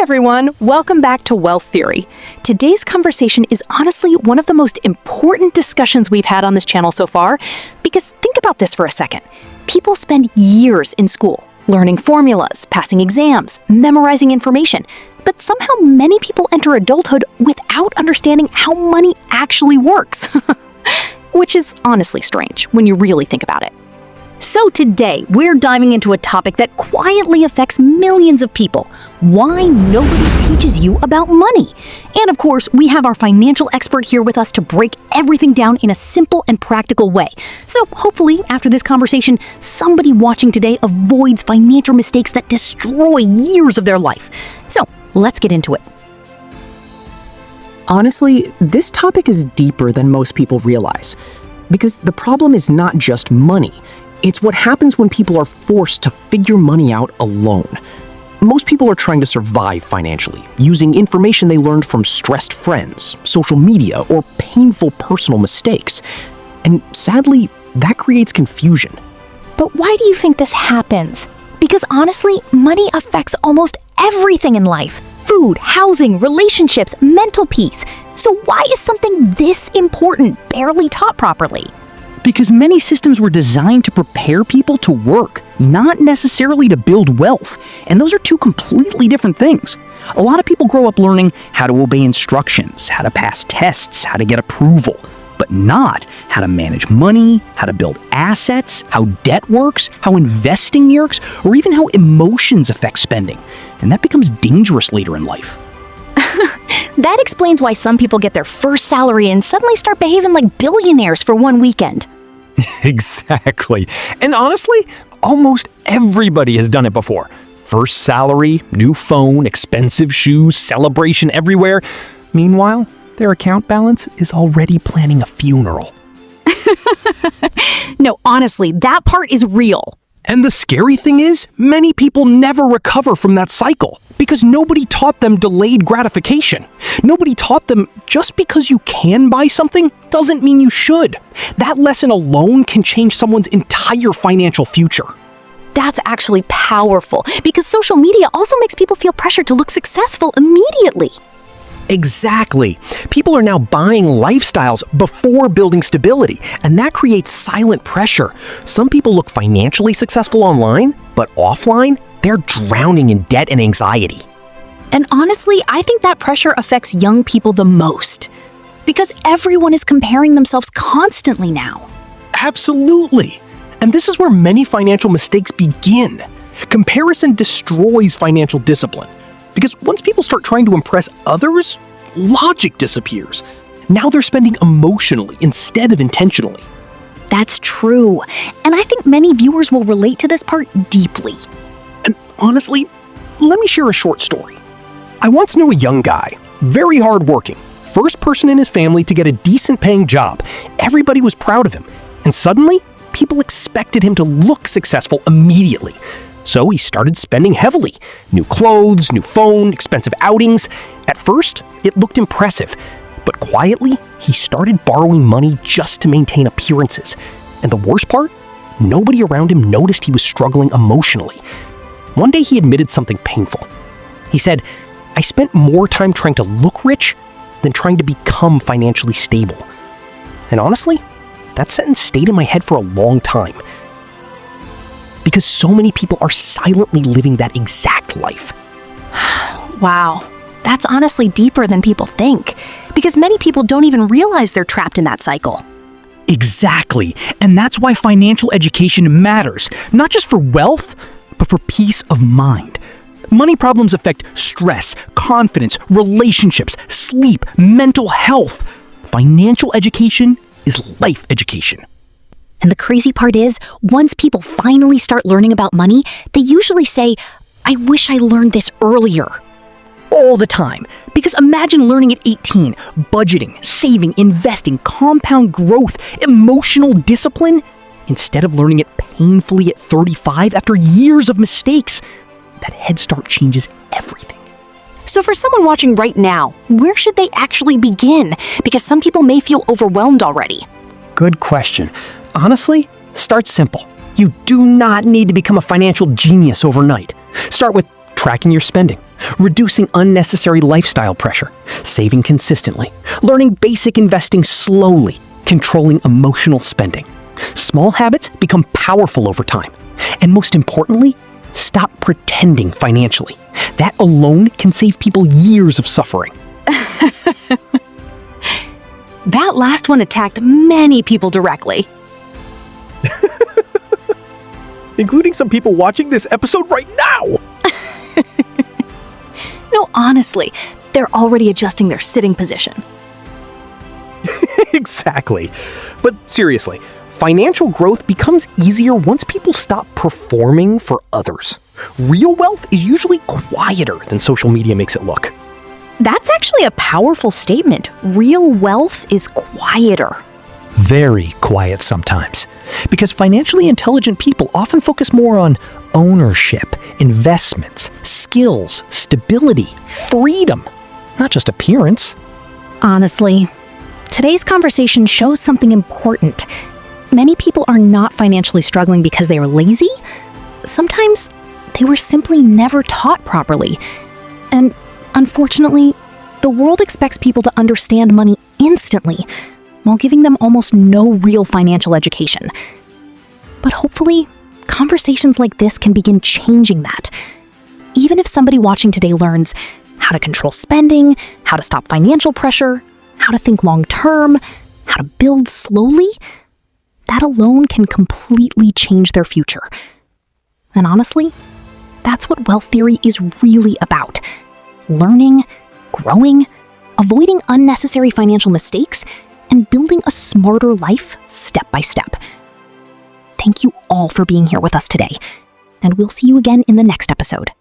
everyone, welcome back to Wealth Theory. Today's conversation is honestly one of the most important discussions we've had on this channel so far, because think about this for a second. People spend years in school, learning formulas, passing exams, memorizing information, but somehow many people enter adulthood without understanding how money actually works. Which is honestly strange when you really think about it. So today, we're diving into a topic that quietly affects millions of people: why nobody teaches you about money. And of course, we have our financial expert here with us to break everything down in a simple and practical way. So hopefully, after this conversation, somebody watching today avoids financial mistakes that destroy years of their life. So let's get into it. Honestly, this topic is deeper than most people realize, because the problem is not just money. It's what happens when people are forced to figure money out alone. Most people are trying to survive financially, using information they learned from stressed friends, social media, or painful personal mistakes. And sadly, that creates confusion. But why do you think this happens? Because honestly, money affects almost everything in life. Food, housing, relationships, mental peace. So why is something this important barely taught properly? Because many systems were designed to prepare people to work, not necessarily to build wealth. And those are two completely different things. A lot of people grow up learning how to obey instructions, how to pass tests, how to get approval, but not how to manage money, how to build assets, how debt works, how investing works, or even how emotions affect spending. And that becomes dangerous later in life. That explains why some people get their first salary and suddenly start behaving like billionaires for one weekend. Exactly. And honestly, almost everybody has done it before. First salary, new phone, expensive shoes, celebration everywhere. Meanwhile, their account balance is already planning a funeral. No, honestly, that part is real. And the scary thing is, many people never recover from that cycle because nobody taught them delayed gratification. Nobody taught them just because you can buy something doesn't mean you should. That lesson alone can change someone's entire financial future. That's actually powerful, because social media also makes people feel pressure to look successful immediately. Exactly. People are now buying lifestyles before building stability, and that creates silent pressure. Some people look financially successful online, but offline, they're drowning in debt and anxiety. And honestly, I think that pressure affects young people the most, because everyone is comparing themselves constantly now. Absolutely. And this is where many financial mistakes begin. Comparison destroys financial discipline. Because once people start trying to impress others, logic disappears. Now they're spending emotionally instead of intentionally. That's true. And I think many viewers will relate to this part deeply. And honestly, let me share a short story. I once knew a young guy, very hardworking, first person in his family to get a decent paying job. Everybody was proud of him. And suddenly, people expected him to look successful immediately. So he started spending heavily. New clothes, new phone, expensive outings. At first, it looked impressive. But quietly, he started borrowing money just to maintain appearances. And the worst part? Nobody around him noticed he was struggling emotionally. One day he admitted something painful. He said, "I spent more time trying to look rich than trying to become financially stable." And honestly, that sentence stayed in my head for a long time. Because so many people are silently living that exact life. Wow, that's honestly deeper than people think, because many people don't even realize they're trapped in that cycle. Exactly. And that's why financial education matters, not just for wealth, but for peace of mind. Money problems affect stress, confidence, relationships, sleep, mental health. Financial education is life education. And the crazy part is, once people finally start learning about money, they usually say, "I wish I learned this earlier." All the time. Because imagine learning at 18, budgeting, saving, investing, compound growth, emotional discipline, instead of learning it painfully at 35 after years of mistakes. That head start changes everything. So for someone watching right now, where should they actually begin? Because some people may feel overwhelmed already. Good question. Honestly, start simple. You do not need to become a financial genius overnight. Start with tracking your spending, reducing unnecessary lifestyle pressure, saving consistently, learning basic investing slowly, controlling emotional spending. Small habits become powerful over time. And most importantly, stop pretending financially. That alone can save people years of suffering. That last one attacked many people directly. Including some people watching this episode right now! No, honestly, they're already adjusting their sitting position. Exactly. But seriously, financial growth becomes easier once people stop performing for others. Real wealth is usually quieter than social media makes it look. That's actually a powerful statement. Real wealth is quieter. Very quiet sometimes. Because financially intelligent people often focus more on ownership, investments, skills, stability, freedom, not just appearance. Honestly, today's conversation shows something important. Many people are not financially struggling because they are lazy. Sometimes they were simply never taught properly. And unfortunately, the world expects people to understand money instantly, while giving them almost no real financial education. But hopefully, conversations like this can begin changing that. Even if somebody watching today learns how to control spending, how to stop financial pressure, how to think long term, how to build slowly, that alone can completely change their future. And honestly, that's what wealth theory is really about. Learning, growing, avoiding unnecessary financial mistakes, and building a smarter life step by step. Thank you all for being here with us today, and we'll see you again in the next episode.